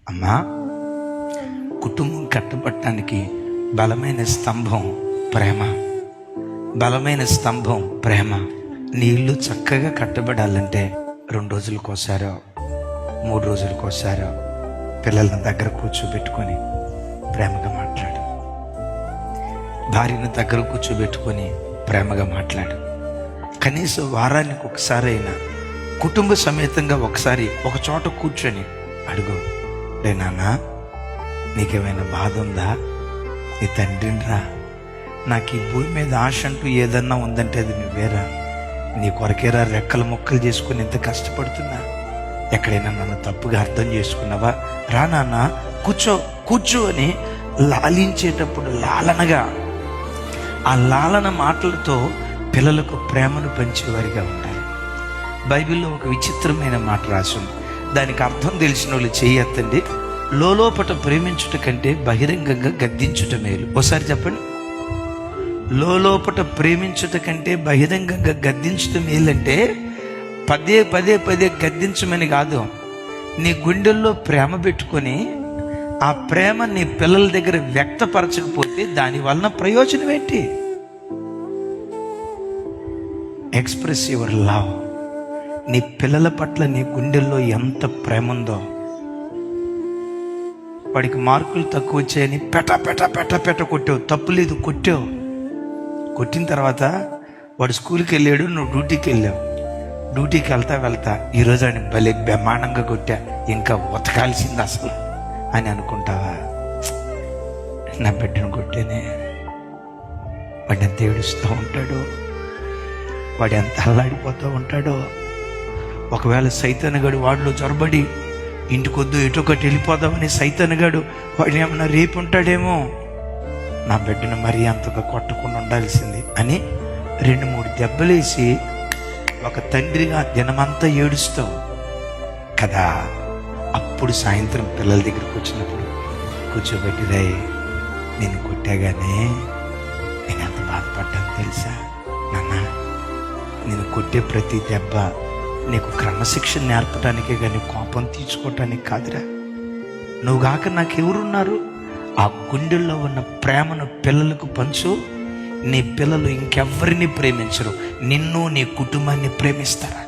అమ్మా, కుటుంబం కట్టబడటానికి బలమైన స్తంభం ప్రేమ. బలమైన స్తంభం ప్రేమ. నీ ఇల్లు చక్కగా కట్టబడాలంటే 2 రోజులకోసారో 3 రోజులకోసారో పిల్లలను దగ్గర కూర్చోబెట్టుకొని ప్రేమగా మాట్లాడు. భార్యను దగ్గర కూర్చోబెట్టుకొని ప్రేమగా మాట్లాడు. కనీసం వారానికి ఒకసారి అయినా కుటుంబ సమేతంగా ఒకసారి ఒక చోట కూర్చొని అడుగు, రే నాన్న, నీకేమైనా బాధ ఉందా? నీ తండ్రిని రా, నాకు ఈ భూమి మీద ఆశ అంటూ ఏదన్నా ఉందంటే అది నువ్వేరా. నీ కొరకేరా రెక్కలు ముక్కలు చేసుకుని ఇంత కష్టపడుతున్నా. ఎక్కడైనా నన్ను తప్పుగా అర్థం చేసుకున్నావా? రా నాన్న, కూర్చో అని లాలించేటప్పుడు లాలనగా, ఆ లాలన మాటలతో పిల్లలకు ప్రేమను పంచేవారిగా ఉండాలి. బైబిల్లో ఒక విచిత్రమైన మాట రాసింది. దానికి అర్థం తెలిసిన వాళ్ళు చేయొద్దండి. లోపట ప్రేమించుట కంటే బహిరంగంగా గద్దించుట మేలు. ఒకసారి చెప్పండి. లోపట ప్రేమించుట కంటే బహిరంగంగా గద్దించుట మేలంటే పదే గద్దించమని కాదు. నీ గుండెల్లో ప్రేమ పెట్టుకొని ఆ ప్రేమ నీ పిల్లల దగ్గర వ్యక్తపరచకపోతే దాని వలన ప్రయోజనం ఏంటి? Express your love. నీ పిల్లల పట్ల నీ గుండెల్లో ఎంత ప్రేమ ఉందో. వాడికి మార్కులు తక్కువ వచ్చాయని పెట కొట్టావు, తప్పు లేదు, కొట్టావు. కొట్టిన తర్వాత వాడు స్కూల్కి వెళ్ళాడు, నువ్వు డ్యూటీకి వెళ్ళావు. డ్యూటీకి వెళ్తా ఈరోజు ఆయన భలే బ్రహ్మాండంగా కొట్టా, ఇంకా ఉతకాల్సింది అసలు అని అనుకుంటావా? నా బిడ్డను కొట్టేనే. వాడు ఎంత ఏడుస్తూ ఉంటాడో, వాడు ఎంత అల్లాడిపోతూ ఉంటాడో. ఒకవేళ సైతానుగాడు వాడిలో చొరబడి ఇంటికొద్దు ఎటొకటి వెళ్ళిపోదామని సైతానుగాడు వాడు ఏమన్నా రేపు ఉంటాడేమో, నా బిడ్డను మరీ అంతగా కొట్టకుండా ఉండాల్సింది అని 2-3 దెబ్బలేసి ఒక తండ్రిగా దినమంతా ఏడుస్తావు కదా. అప్పుడు సాయంత్రం పిల్లల దగ్గరికి వచ్చినప్పుడు కూర్చోబెట్టి, రే, నేను కొట్టాగానే నేను ఎంత బాధపడ్డాను తెలుసా నాన్న? నేను కొట్టే ప్రతి దెబ్బ నీకు క్రమశిక్షణ నేర్పడానికే కానీ కోపం తీర్చుకోవటానికి కాదురా. నువ్వు కాక నాకెవరున్నారు? ఆ గుండెల్లో ఉన్న ప్రేమను పిల్లలకు పంచు. నీ పిల్లలు ఇంకెవ్వరిని ప్రేమించరు, నిన్ను నీ కుటుంబాన్ని ప్రేమిస్తారా.